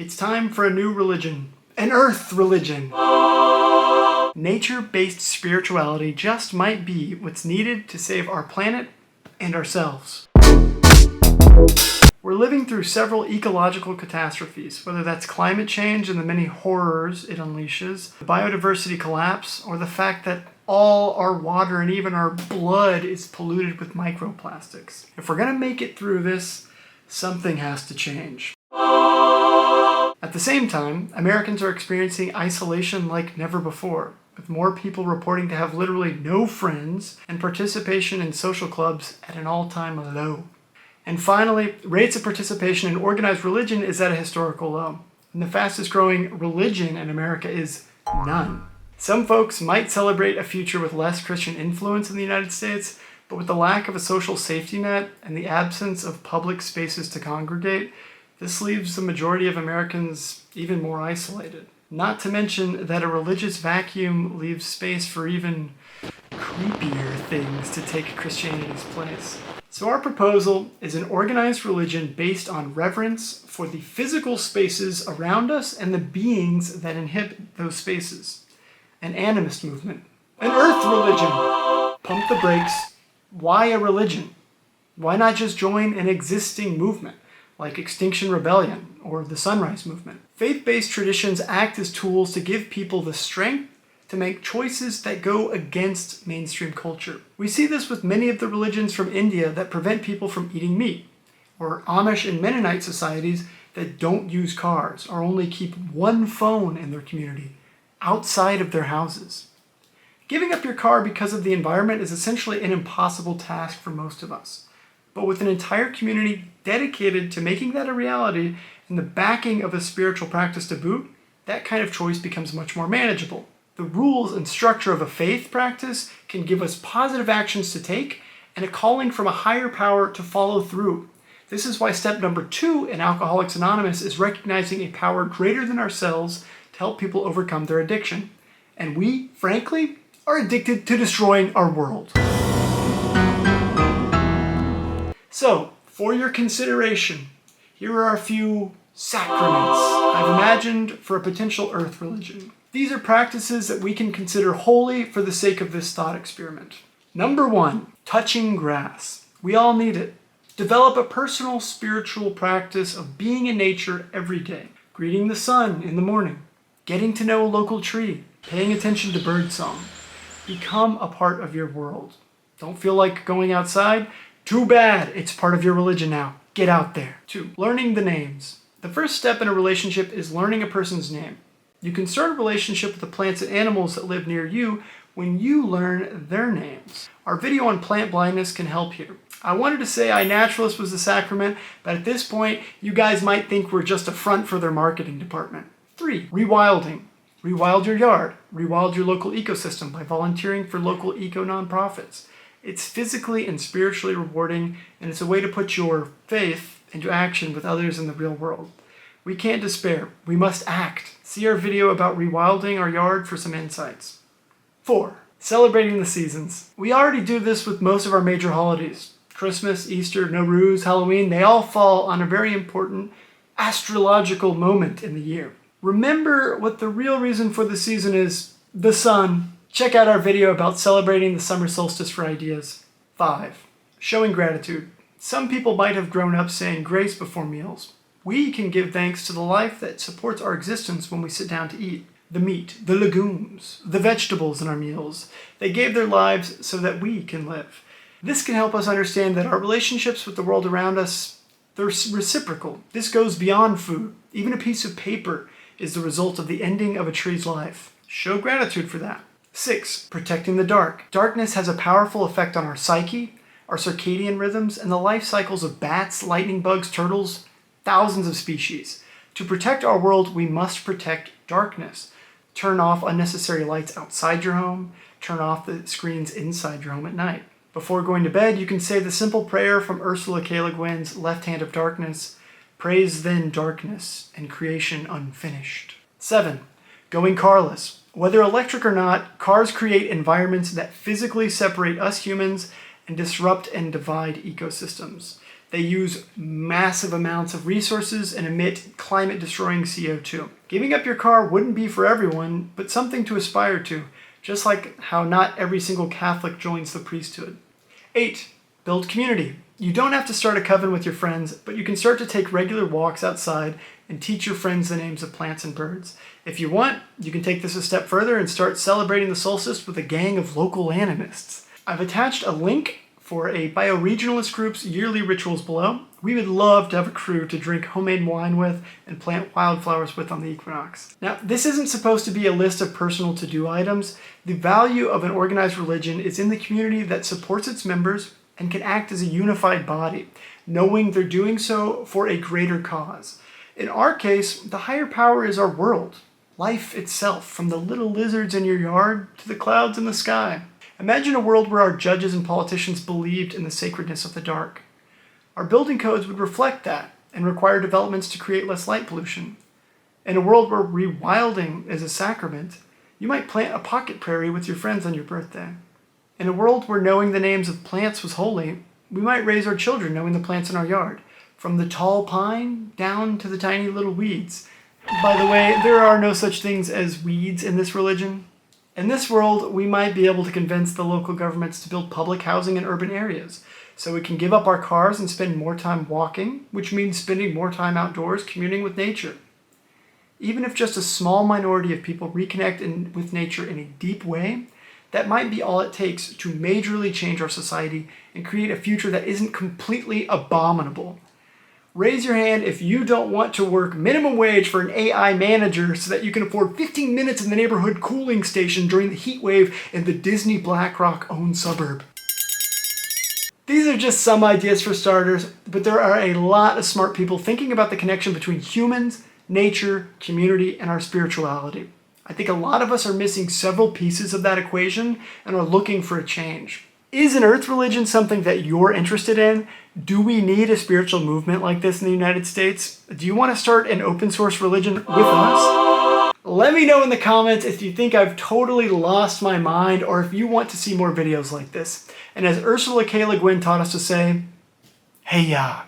It's time for a new religion. An Earth religion. Nature-based spirituality just might be what's needed to save our planet and ourselves. We're living through several ecological catastrophes, whether that's climate change and the many horrors it unleashes, the biodiversity collapse, or the fact that all our water and even our blood is polluted with microplastics. If we're going to make it through this, something has to change. At the same time, Americans are experiencing isolation like never before, with more people reporting to have literally no friends and participation in social clubs at an all-time low. And finally, rates of participation in organized religion is at a historical low, and the fastest growing religion in America is none. Some folks might celebrate a future with less Christian influence in the United States, but with the lack of a social safety net and the absence of public spaces to congregate, this leaves the majority of Americans even more isolated. Not to mention that a religious vacuum leaves space for even creepier things to take Christianity's place. So our proposal is an organized religion based on reverence for the physical spaces around us and the beings that inhabit those spaces. An animist movement. An Earth religion. Pump the brakes. Why a religion? Why not just join an existing movement, like Extinction Rebellion or the Sunrise Movement? Faith-based traditions act as tools to give people the strength to make choices that go against mainstream culture. We see this with many of the religions from India that prevent people from eating meat, or Amish and Mennonite societies that don't use cars or only keep one phone in their community outside of their houses. Giving up your car because of the environment is essentially an impossible task for most of us. But with an entire community dedicated to making that a reality and the backing of a spiritual practice to boot, that kind of choice becomes much more manageable. The rules and structure of a faith practice can give us positive actions to take and a calling from a higher power to follow through. This is why step number 2 in Alcoholics Anonymous is recognizing a power greater than ourselves to help people overcome their addiction. And we, frankly, are addicted to destroying our world. So, for your consideration, here are a few sacraments I've imagined for a potential Earth religion. These are practices that we can consider holy for the sake of this thought experiment. Number 1, touching grass. We all need it. Develop a personal spiritual practice of being in nature every day. Greeting the sun in the morning. Getting to know a local tree. Paying attention to birdsong. Become a part of your world. Don't feel like going outside? Too bad, it's part of your religion now. Get out there. 2, learning the names. The first step in a relationship is learning a person's name. You can start a relationship with the plants and animals that live near you when you learn their names. Our video on plant blindness can help here. I wanted to say iNaturalist was the sacrament, but at this point, you guys might think we're just a front for their marketing department. 3, rewilding. Rewild your yard. Rewild your local ecosystem by volunteering for local eco nonprofits. It's physically and spiritually rewarding, and it's a way to put your faith into action with others in the real world. We can't despair. We must act. See our video about rewilding our yard for some insights. 4, celebrating the seasons. We already do this with most of our major holidays. Christmas, Easter, Nowruz, Halloween, they all fall on a very important astrological moment in the year. Remember what the real reason for the season is: the sun. Check out our video about celebrating the summer solstice for ideas. 5, showing gratitude. Some people might have grown up saying grace before meals. We can give thanks to the life that supports our existence when we sit down to eat. The meat, the legumes, the vegetables in our meals. They gave their lives so that we can live. This can help us understand that our relationships with the world around us, they're reciprocal. This goes beyond food. Even a piece of paper is the result of the ending of a tree's life. Show gratitude for that. 6, protecting the dark. Darkness has a powerful effect on our psyche, our circadian rhythms, and the life cycles of bats, lightning bugs, turtles, thousands of species. To protect our world, we must protect darkness. Turn off unnecessary lights outside your home. Turn off the screens inside your home at night. Before going to bed, you can say the simple prayer from Ursula K. Le Guin's Left Hand of Darkness: praise then darkness and creation unfinished. 7, going carless. Whether electric or not, cars create environments that physically separate us humans and disrupt and divide ecosystems. They use massive amounts of resources and emit climate-destroying CO2. Giving up your car wouldn't be for everyone, but something to aspire to, just like how not every single Catholic joins the priesthood. 8. Build community. You don't have to start a coven with your friends, but you can start to take regular walks outside and teach your friends the names of plants and birds. If you want, you can take this a step further and start celebrating the solstice with a gang of local animists. I've attached a link for a bioregionalist group's yearly rituals below. We would love to have a crew to drink homemade wine with and plant wildflowers with on the equinox. Now, this isn't supposed to be a list of personal to-do items. The value of an organized religion is in the community that supports its members and can act as a unified body, knowing they're doing so for a greater cause. In our case, the higher power is our world, life itself, from the little lizards in your yard to the clouds in the sky. Imagine a world where our judges and politicians believed in the sacredness of the dark. Our building codes would reflect that and require developments to create less light pollution. In a world where rewilding is a sacrament, you might plant a pocket prairie with your friends on your birthday. In a world where knowing the names of plants was holy, we might raise our children knowing the plants in our yard, from the tall pine down to the tiny little weeds. By the way, there are no such things as weeds in this religion. In this world, we might be able to convince the local governments to build public housing in urban areas, so we can give up our cars and spend more time walking, which means spending more time outdoors communing with nature. Even if just a small minority of people reconnect with nature in a deep way, that might be all it takes to majorly change our society and create a future that isn't completely abominable. Raise your hand if you don't want to work minimum wage for an AI manager so that you can afford 15 minutes in the neighborhood cooling station during the heat wave in the Disney BlackRock-owned suburb. These are just some ideas for starters, but there are a lot of smart people thinking about the connection between humans, nature, community, and our spirituality. I think a lot of us are missing several pieces of that equation and are looking for a change. Is an earth religion something that you're interested in? Do we need a spiritual movement like this in the United States? Do you want to start an open source religion with us? Let me know in the comments if you think I've totally lost my mind or if you want to see more videos like this. And as Ursula K. Le Guin taught us to say, hey ya.